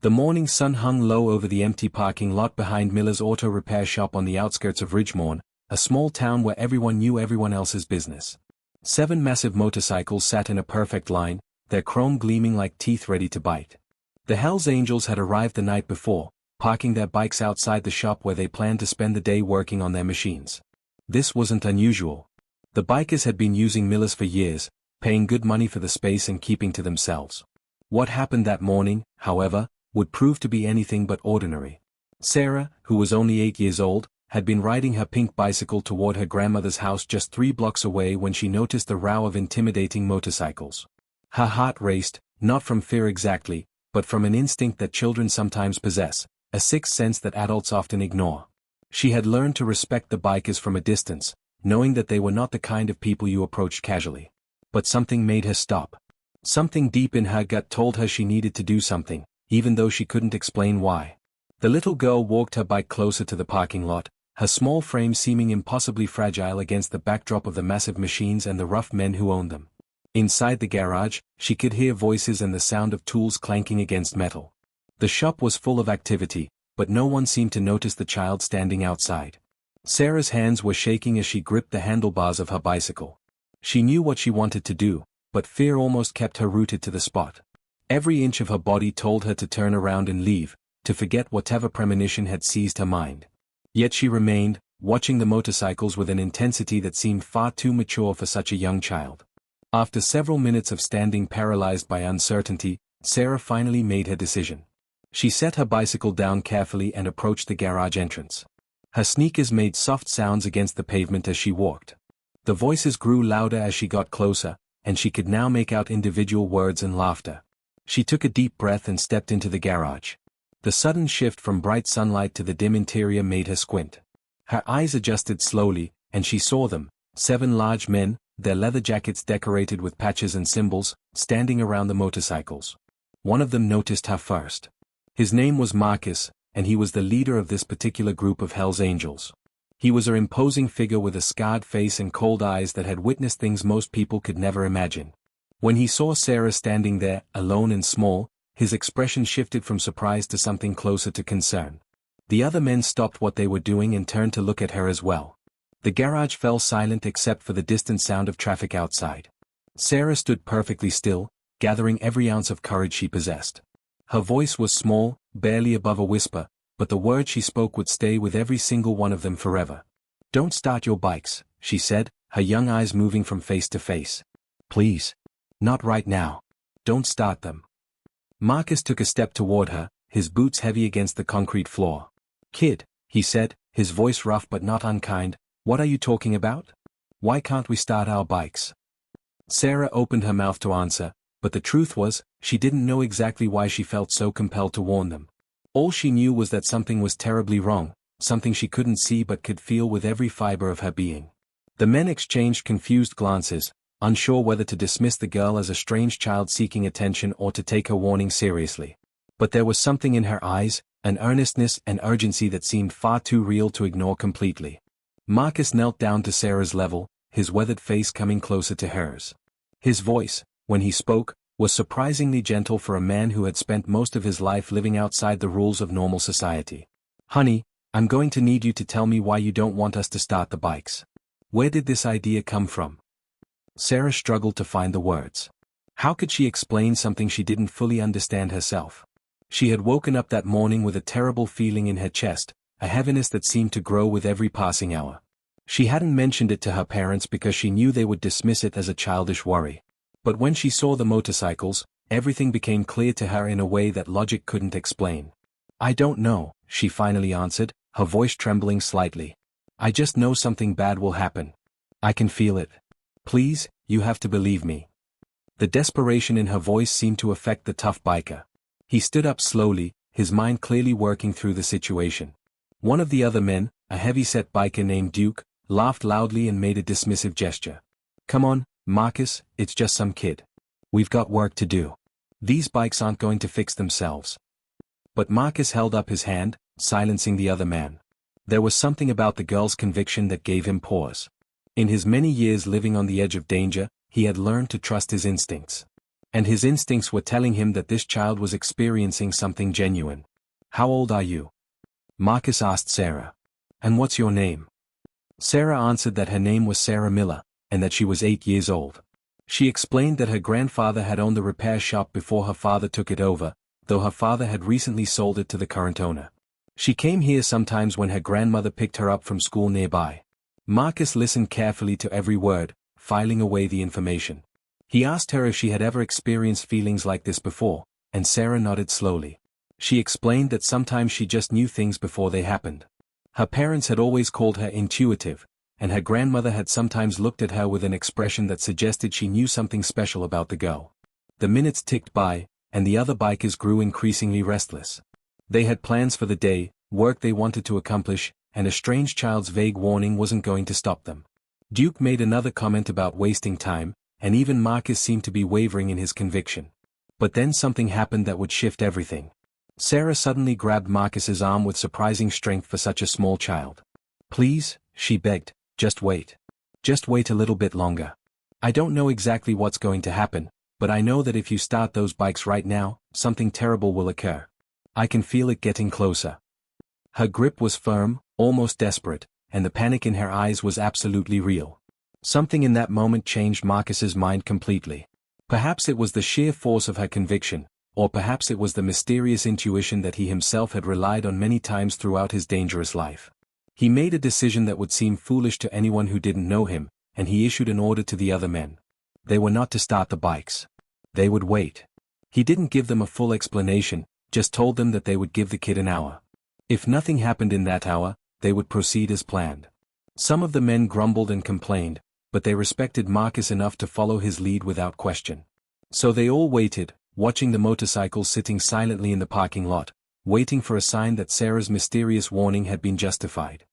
The morning sun hung low over the empty parking lot behind Miller's auto repair shop on the outskirts of Ridgemorn, a small town where everyone knew everyone else's business. 7 massive motorcycles sat in a perfect line, their chrome gleaming like teeth ready to bite. The Hells Angels had arrived the night before, parking their bikes outside the shop where they planned to spend the day working on their machines. This wasn't unusual. The bikers had been using Miller's for years, paying good money for the space and keeping to themselves. What happened that morning, however, would prove to be anything but ordinary. Sarah, who was only 8 years old, had been riding her pink bicycle toward her grandmother's house just 3 blocks away when she noticed the row of intimidating motorcycles. Her heart raced, not from fear exactly, but from an instinct that children sometimes possess, a sixth sense that adults often ignore. She had learned to respect the bikers from a distance, knowing that they were not the kind of people you approached casually. But something made her stop. Something deep in her gut told her she needed to do something, even though she couldn't explain why. The little girl walked her bike closer to the parking lot, her small frame seeming impossibly fragile against the backdrop of the massive machines and the rough men who owned them. Inside the garage, she could hear voices and the sound of tools clanking against metal. The shop was full of activity, but no one seemed to notice the child standing outside. Sarah's hands were shaking as she gripped the handlebars of her bicycle. She knew what she wanted to do, but fear almost kept her rooted to the spot. Every inch of her body told her to turn around and leave, to forget whatever premonition had seized her mind. Yet she remained, watching the motorcycles with an intensity that seemed far too mature for such a young child. After several minutes of standing paralyzed by uncertainty, Sarah finally made her decision. She set her bicycle down carefully and approached the garage entrance. Her sneakers made soft sounds against the pavement as she walked. The voices grew louder as she got closer, and she could now make out individual words and laughter. She took a deep breath and stepped into the garage. The sudden shift from bright sunlight to the dim interior made her squint. Her eyes adjusted slowly, and she saw them, 7 large men, their leather jackets decorated with patches and symbols, standing around the motorcycles. One of them noticed her first. His name was Marcus, and he was the leader of this particular group of Hells Angels. He was an imposing figure with a scarred face and cold eyes that had witnessed things most people could never imagine. When he saw Sarah standing there, alone and small, his expression shifted from surprise to something closer to concern. The other men stopped what they were doing and turned to look at her as well. The garage fell silent except for the distant sound of traffic outside. Sarah stood perfectly still, gathering every ounce of courage she possessed. Her voice was small, barely above a whisper, but the words she spoke would stay with every single one of them forever. "Don't start your bikes," she said, her young eyes moving from face to face. "Please. Not right now. Don't start them." Marcus took a step toward her, his boots heavy against the concrete floor. "Kid," he said, his voice rough but not unkind, "what are you talking about? Why can't we start our bikes?" Sarah opened her mouth to answer, but the truth was, she didn't know exactly why she felt so compelled to warn them. All she knew was that something was terribly wrong, something she couldn't see but could feel with every fiber of her being. The men exchanged confused glances, unsure whether to dismiss the girl as a strange child seeking attention or to take her warning seriously. But there was something in her eyes, an earnestness and urgency that seemed far too real to ignore completely. Marcus knelt down to Sarah's level, his weathered face coming closer to hers. His voice, when he spoke, was surprisingly gentle for a man who had spent most of his life living outside the rules of normal society. "Honey, I'm going to need you to tell me why you don't want us to start the bikes. Where did this idea come from?" Sarah struggled to find the words. How could she explain something she didn't fully understand herself? She had woken up that morning with a terrible feeling in her chest, a heaviness that seemed to grow with every passing hour. She hadn't mentioned it to her parents because she knew they would dismiss it as a childish worry. But when she saw the motorcycles, everything became clear to her in a way that logic couldn't explain. "I don't know," she finally answered, her voice trembling slightly. "I just know something bad will happen. I can feel it. Please, you have to believe me." The desperation in her voice seemed to affect the tough biker. He stood up slowly, his mind clearly working through the situation. One of the other men, a heavy-set biker named Duke, laughed loudly and made a dismissive gesture. "Come on, Marcus, it's just some kid. We've got work to do. These bikes aren't going to fix themselves." But Marcus held up his hand, silencing the other man. There was something about the girl's conviction that gave him pause. In his many years living on the edge of danger, he had learned to trust his instincts. And his instincts were telling him that this child was experiencing something genuine. "How old are you?" Marcus asked Sarah. "And what's your name?" Sarah answered that her name was Sarah Miller, and that she was 8 years old. She explained that her grandfather had owned the repair shop before her father took it over, though her father had recently sold it to the current owner. She came here sometimes when her grandmother picked her up from school nearby. Marcus listened carefully to every word, filing away the information. He asked her if she had ever experienced feelings like this before, and Sarah nodded slowly. She explained that sometimes she just knew things before they happened. Her parents had always called her intuitive, and her grandmother had sometimes looked at her with an expression that suggested she knew something special about the girl. The minutes ticked by, and the other bikers grew increasingly restless. They had plans for the day, work they wanted to accomplish, and a strange child's vague warning wasn't going to stop them. Duke made another comment about wasting time, and even Marcus seemed to be wavering in his conviction. But then something happened that would shift everything. Sarah suddenly grabbed Marcus's arm with surprising strength for such a small child. "Please," she begged, "just wait. Just wait a little bit longer. I don't know exactly what's going to happen, but I know that if you start those bikes right now, something terrible will occur. I can feel it getting closer." Her grip was firm, almost desperate, and the panic in her eyes was absolutely real. Something in that moment changed Marcus's mind completely. Perhaps it was the sheer force of her conviction, or perhaps it was the mysterious intuition that he himself had relied on many times throughout his dangerous life. He made a decision that would seem foolish to anyone who didn't know him, and he issued an order to the other men. They were not to start the bikes. They would wait. He didn't give them a full explanation, just told them that they would give the kid an hour. If nothing happened in that hour, they would proceed as planned. Some of the men grumbled and complained, but they respected Marcus enough to follow his lead without question. So they all waited, watching the motorcycles sitting silently in the parking lot, waiting for a sign that Sarah's mysterious warning had been justified.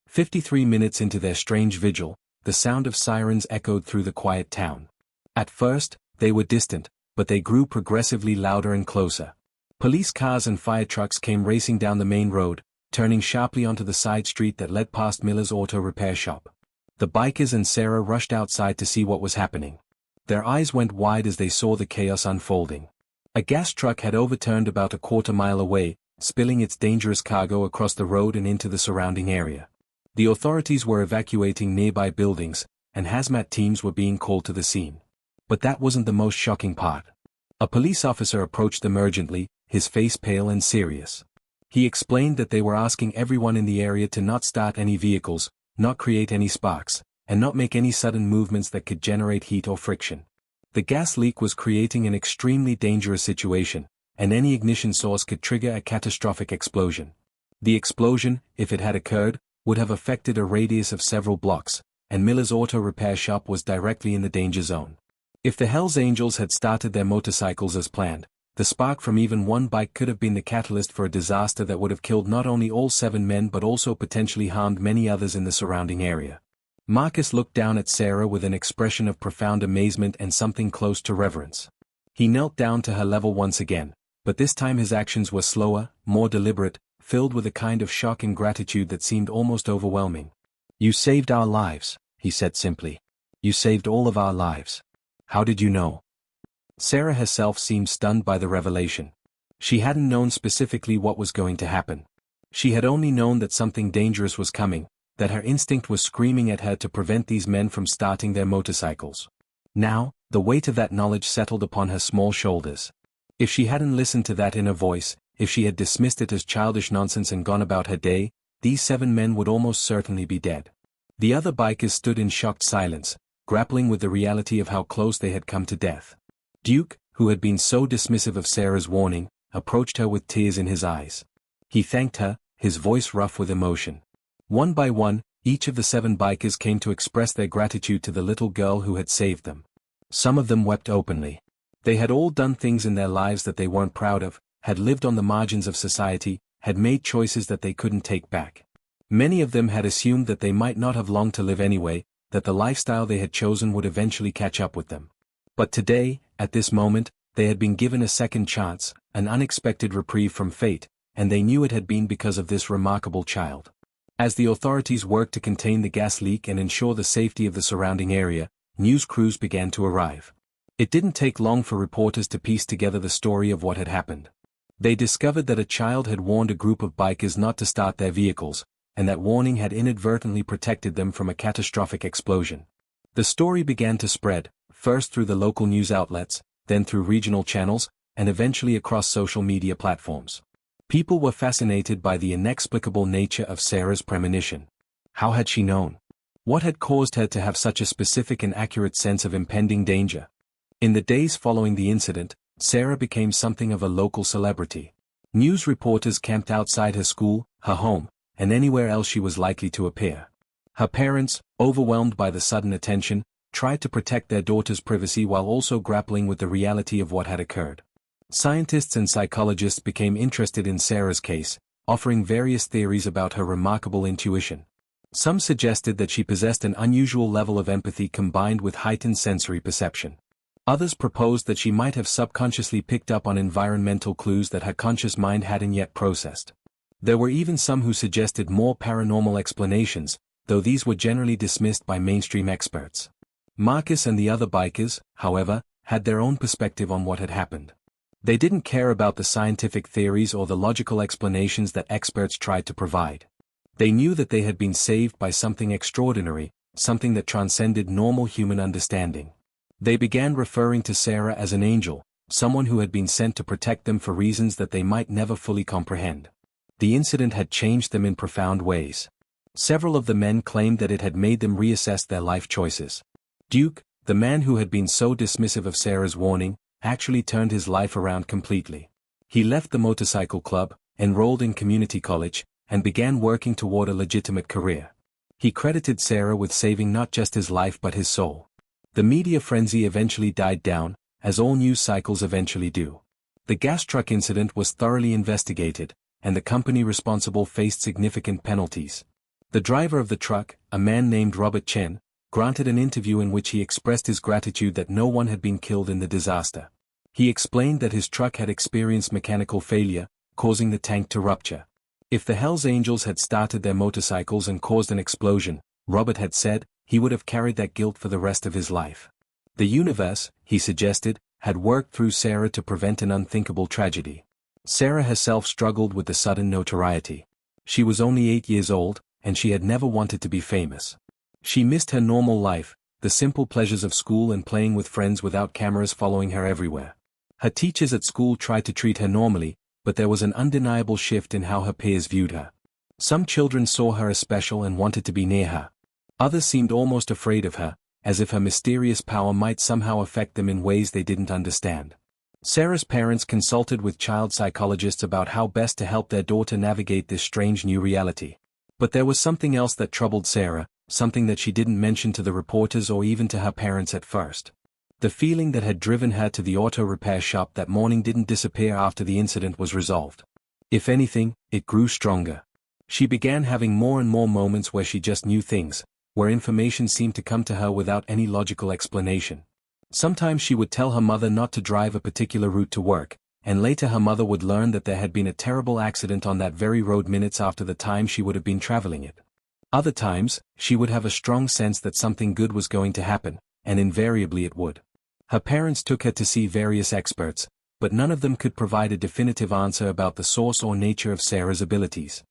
53 minutes into their strange vigil, the sound of sirens echoed through the quiet town. At first, they were distant, but they grew progressively louder and closer. Police cars and fire trucks came racing down the main road, turning sharply onto the side street that led past Miller's auto repair shop. The bikers and Sarah rushed outside to see what was happening. Their eyes went wide as they saw the chaos unfolding. A gas truck had overturned about a quarter-mile away, spilling its dangerous cargo across the road and into the surrounding area. The authorities were evacuating nearby buildings, and hazmat teams were being called to the scene. But that wasn't the most shocking part. A police officer approached them urgently, his face pale and serious. He explained that they were asking everyone in the area to not start any vehicles, not create any sparks, and not make any sudden movements that could generate heat or friction. The gas leak was creating an extremely dangerous situation, and any ignition source could trigger a catastrophic explosion. The explosion, if it had occurred, would have affected a radius of several blocks, and Miller's auto repair shop was directly in the danger zone. If the Hells Angels had started their motorcycles as planned, the spark from even one bike could have been the catalyst for a disaster that would have killed not only all 7 men but also potentially harmed many others in the surrounding area. Marcus looked down at Sarah with an expression of profound amazement and something close to reverence. He knelt down to her level once again, but this time his actions were slower, more deliberate, filled with a kind of shock and gratitude that seemed almost overwhelming. "You saved our lives," he said simply. "You saved all of our lives. How did you know?" Sarah herself seemed stunned by the revelation. She hadn't known specifically what was going to happen. She had only known that something dangerous was coming, that her instinct was screaming at her to prevent these men from starting their motorcycles. Now, the weight of that knowledge settled upon her small shoulders. If she hadn't listened to that inner voice, if she had dismissed it as childish nonsense and gone about her day, these 7 men would almost certainly be dead. The other bikers stood in shocked silence, grappling with the reality of how close they had come to death. Duke, who had been so dismissive of Sarah's warning, approached her with tears in his eyes. He thanked her, his voice rough with emotion. One by one, each of the 7 bikers came to express their gratitude to the little girl who had saved them. Some of them wept openly. They had all done things in their lives that they weren't proud of, had lived on the margins of society, had made choices that they couldn't take back. Many of them had assumed that they might not have long to live anyway, that the lifestyle they had chosen would eventually catch up with them. But today, at this moment, they had been given a second chance, an unexpected reprieve from fate, and they knew it had been because of this remarkable child. As the authorities worked to contain the gas leak and ensure the safety of the surrounding area, news crews began to arrive. It didn't take long for reporters to piece together the story of what had happened. They discovered that a child had warned a group of bikers not to start their vehicles, and that warning had inadvertently protected them from a catastrophic explosion. The story began to spread, first through the local news outlets, then through regional channels, and eventually across social media platforms. People were fascinated by the inexplicable nature of Sarah's premonition. How had she known? What had caused her to have such a specific and accurate sense of impending danger? In the days following the incident, Sarah became something of a local celebrity. News reporters camped outside her school, her home, and anywhere else she was likely to appear. Her parents, overwhelmed by the sudden attention, tried to protect their daughter's privacy while also grappling with the reality of what had occurred. Scientists and psychologists became interested in Sarah's case, offering various theories about her remarkable intuition. Some suggested that she possessed an unusual level of empathy combined with heightened sensory perception. Others proposed that she might have subconsciously picked up on environmental clues that her conscious mind hadn't yet processed. There were even some who suggested more paranormal explanations, though these were generally dismissed by mainstream experts. Marcus and the other bikers, however, had their own perspective on what had happened. They didn't care about the scientific theories or the logical explanations that experts tried to provide. They knew that they had been saved by something extraordinary, something that transcended normal human understanding. They began referring to Sarah as an angel, someone who had been sent to protect them for reasons that they might never fully comprehend. The incident had changed them in profound ways. Several of the men claimed that it had made them reassess their life choices. Duke, the man who had been so dismissive of Sarah's warning, actually turned his life around completely. He left the motorcycle club, enrolled in community college, and began working toward a legitimate career. He credited Sarah with saving not just his life but his soul. The media frenzy eventually died down, as all news cycles eventually do. The gas truck incident was thoroughly investigated, and the company responsible faced significant penalties. The driver of the truck, a man named Robert Chen, granted an interview in which he expressed his gratitude that no one had been killed in the disaster. He explained that his truck had experienced mechanical failure, causing the tank to rupture. If the Hells Angels had started their motorcycles and caused an explosion, Robert had said, he would have carried that guilt for the rest of his life. The universe, he suggested, had worked through Sarah to prevent an unthinkable tragedy. Sarah herself struggled with the sudden notoriety. She was only 8 years old, and she had never wanted to be famous. She missed her normal life, the simple pleasures of school and playing with friends without cameras following her everywhere. Her teachers at school tried to treat her normally, but there was an undeniable shift in how her peers viewed her. Some children saw her as special and wanted to be near her. Others seemed almost afraid of her, as if her mysterious power might somehow affect them in ways they didn't understand. Sarah's parents consulted with child psychologists about how best to help their daughter navigate this strange new reality. But there was something else that troubled Sarah, something that she didn't mention to the reporters or even to her parents at first. The feeling that had driven her to the auto repair shop that morning didn't disappear after the incident was resolved. If anything, it grew stronger. She began having more and more moments where she just knew things, where information seemed to come to her without any logical explanation. Sometimes she would tell her mother not to drive a particular route to work, and later her mother would learn that there had been a terrible accident on that very road minutes after the time she would have been traveling it. Other times, she would have a strong sense that something good was going to happen, and invariably it would. Her parents took her to see various experts, but none of them could provide a definitive answer about the source or nature of Sarah's abilities.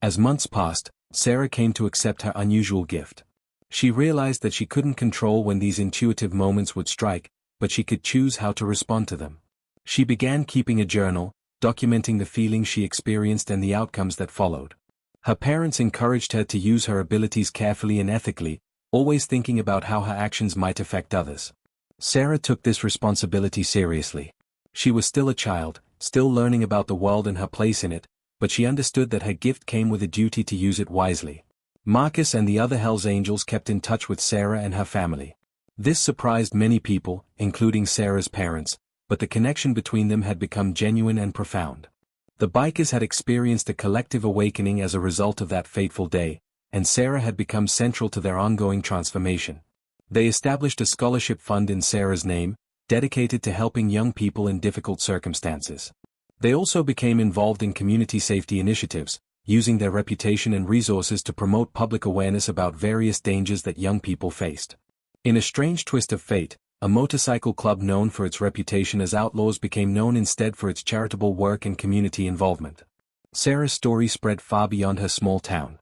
As months passed, Sarah came to accept her unusual gift. She realized that she couldn't control when these intuitive moments would strike, but she could choose how to respond to them. She began keeping a journal, documenting the feelings she experienced and the outcomes that followed. Her parents encouraged her to use her abilities carefully and ethically, always thinking about how her actions might affect others. Sarah took this responsibility seriously. She was still a child, still learning about the world and her place in it, but she understood that her gift came with a duty to use it wisely. Marcus and the other Hells Angels kept in touch with Sarah and her family. This surprised many people, including Sarah's parents, but the connection between them had become genuine and profound. The bikers had experienced a collective awakening as a result of that fateful day, and Sarah had become central to their ongoing transformation. They established a scholarship fund in Sarah's name, dedicated to helping young people in difficult circumstances. They also became involved in community safety initiatives, using their reputation and resources to promote public awareness about various dangers that young people faced. In a strange twist of fate, A motorcycle club known for its reputation as outlaws became known instead for its charitable work and community involvement. Sarah's story spread far beyond her small town.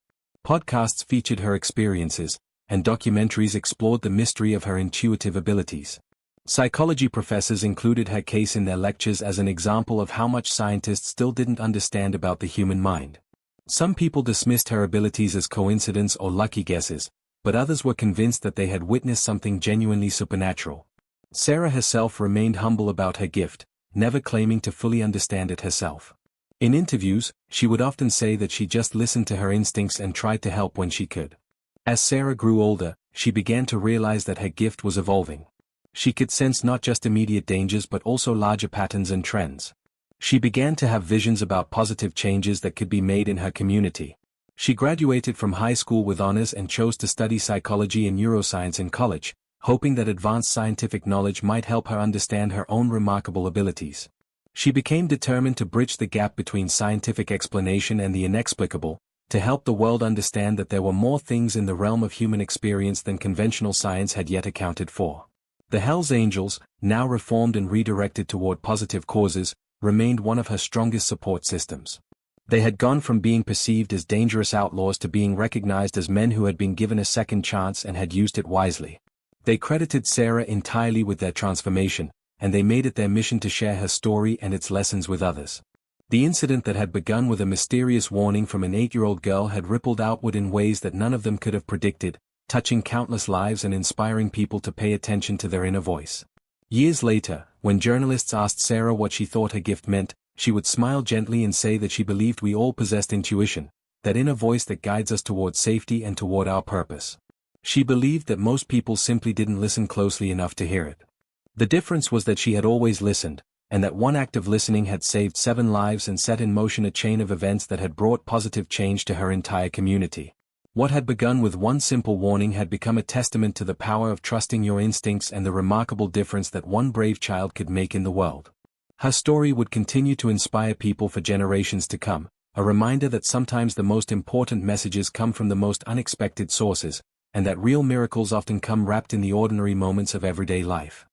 Podcasts featured her experiences, and documentaries explored the mystery of her intuitive abilities. Psychology professors included her case in their lectures as an example of how much scientists still didn't understand about the human mind. Some people dismissed her abilities as coincidence or lucky guesses, but others were convinced that they had witnessed something genuinely supernatural. Sarah herself remained humble about her gift, never claiming to fully understand it herself. In interviews, she would often say that she just listened to her instincts and tried to help when she could. As Sarah grew older, she began to realize that her gift was evolving. She could sense not just immediate dangers but also larger patterns and trends. She began to have visions about positive changes that could be made in her community. She graduated from high school with honors and chose to study psychology and neuroscience in college, hoping that advanced scientific knowledge might help her understand her own remarkable abilities. She became determined to bridge the gap between scientific explanation and the inexplicable, to help the world understand that there were more things in the realm of human experience than conventional science had yet accounted for. The Hells Angels, now reformed and redirected toward positive causes, remained one of her strongest support systems. They had gone from being perceived as dangerous outlaws to being recognized as men who had been given a second chance and had used it wisely. They credited Sarah entirely with their transformation, and they made it their mission to share her story and its lessons with others. The incident that had begun with a mysterious warning from an 8-year-old girl had rippled outward in ways that none of them could have predicted, touching countless lives and inspiring people to pay attention to their inner voice. Years later, when journalists asked Sarah what she thought her gift meant, she would smile gently and say that she believed we all possessed intuition, that inner voice that guides us toward safety and toward our purpose. She believed that most people simply didn't listen closely enough to hear it. The difference was that she had always listened, and that one act of listening had saved 7 lives and set in motion a chain of events that had brought positive change to her entire community. What had begun with one simple warning had become a testament to the power of trusting your instincts and the remarkable difference that one brave child could make in the world. Her story would continue to inspire people for generations to come, a reminder that sometimes the most important messages come from the most unexpected sources, and that real miracles often come wrapped in the ordinary moments of everyday life.